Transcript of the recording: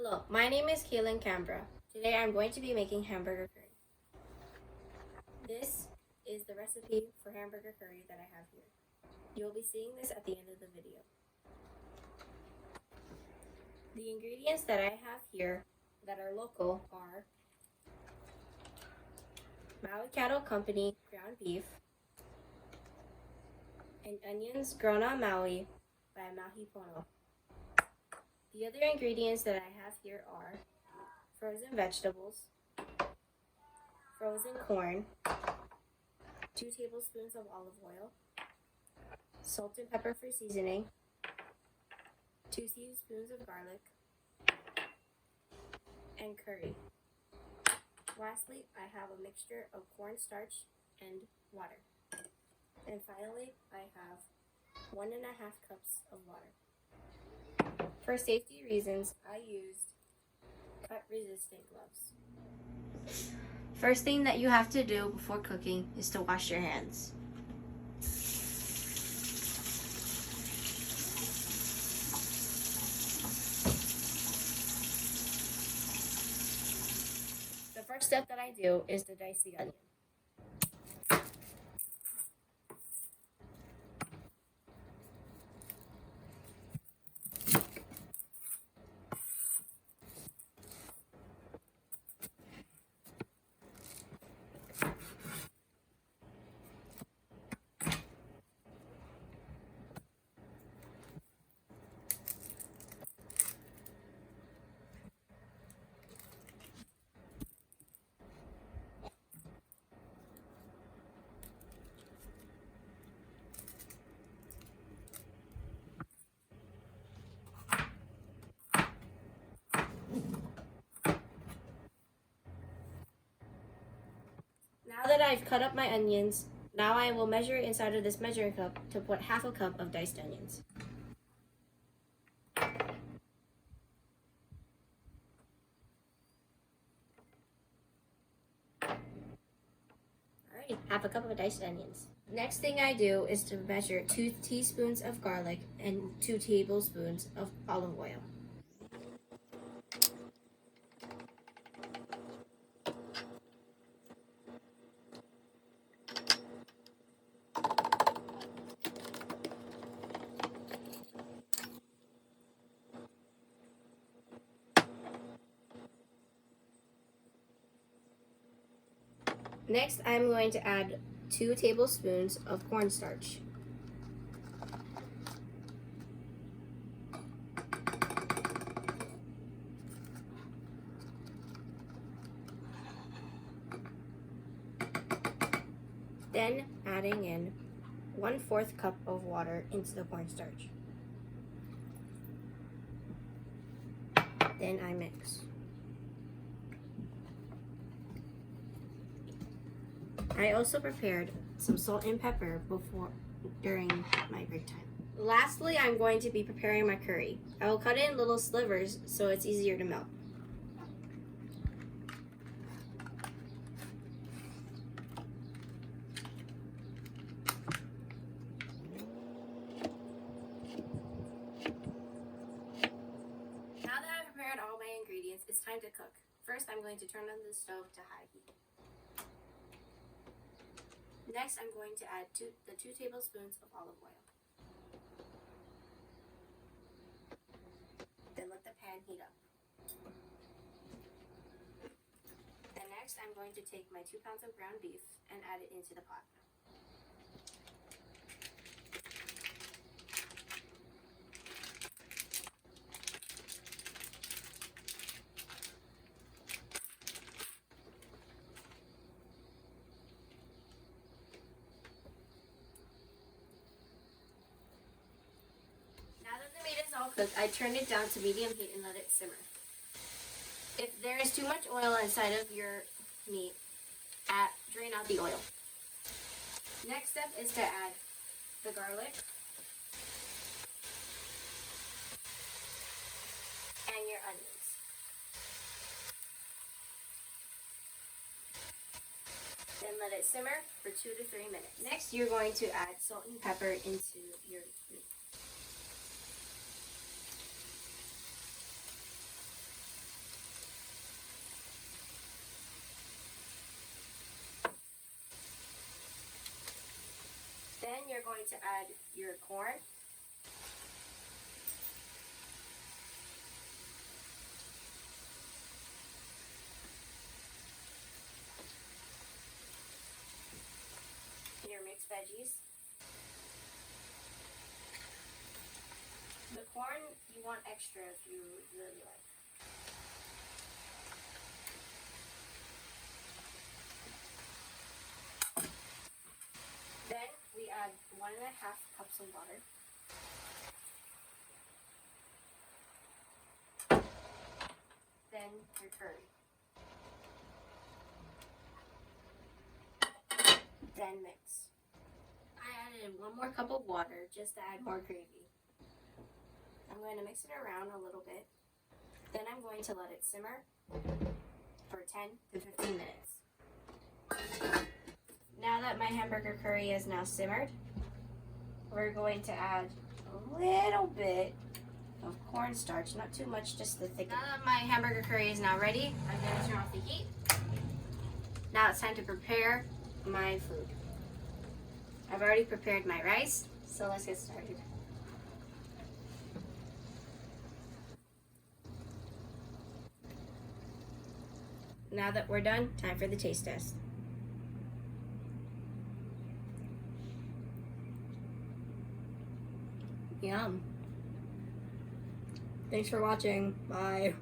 Hello, my name is Kaylin Canberra. Today I'm going to be making hamburger curry. This is the recipe for hamburger curry that I have here. You will be seeing this at the end of the video. The ingredients that I have here that are local are Maui Cattle Company ground beef and onions grown on Maui by Mahi Pono. The other ingredients that I have here are frozen vegetables, frozen corn, 2 tablespoons of olive oil, salt and pepper for seasoning, 2 teaspoons of garlic, and curry. Lastly, I have a mixture of cornstarch and water. And finally, I have 1.5 cups of water. For safety reasons, I used cut-resistant gloves. First thing that you have to do before cooking is to wash your hands. The first step that I do is to dice the onion. Now that I've cut up my onions, now I will measure inside of this measuring cup to put 1/2 cup of diced onions. Alrighty, 1/2 cup of diced onions. Next thing I do is to measure 2 teaspoons of garlic and 2 tablespoons of olive oil. Next, I'm going to add 2 tablespoons of cornstarch. Then adding in 1/4 cup of water into the cornstarch. Then I mix. I also prepared some salt and pepper during my break time. Lastly, I'm going to be preparing my curry. I will cut it in little slivers so it's easier to melt. Now that I've prepared all my ingredients, it's time to cook. First, I'm going to turn on the stove to high heat. Next, I'm going to add 2 tablespoons of olive oil. Then let the pan heat up. Then next, I'm going to take my 2 pounds of ground beef and add it into the pot. All cooked, I turn it down to medium heat and let it simmer. If there is too much oil inside of your meat, drain out the oil. Next step is to add the garlic and your onions. Then let it simmer for 2 to 3 minutes. Next, you're going to add salt and pepper into your meat. you're going to add your corn. Your mixed veggies. The corn you want extra if you really like. Then we add 1.5 cups of water. Then your curry. Then mix. I added 1 more cup of water just to add more gravy. I'm going to mix it around a little bit. Then I'm going to let it simmer for 10 to 15 minutes. Now that my hamburger curry is now simmered, we're going to add a little bit of cornstarch, not too much, just the thick. Now that my hamburger curry is now ready, I'm going to turn off the heat. Now it's time to prepare my food. I've already prepared my rice, so let's get started. Now that we're done, time for the taste test. Yum. Thanks for watching. Bye.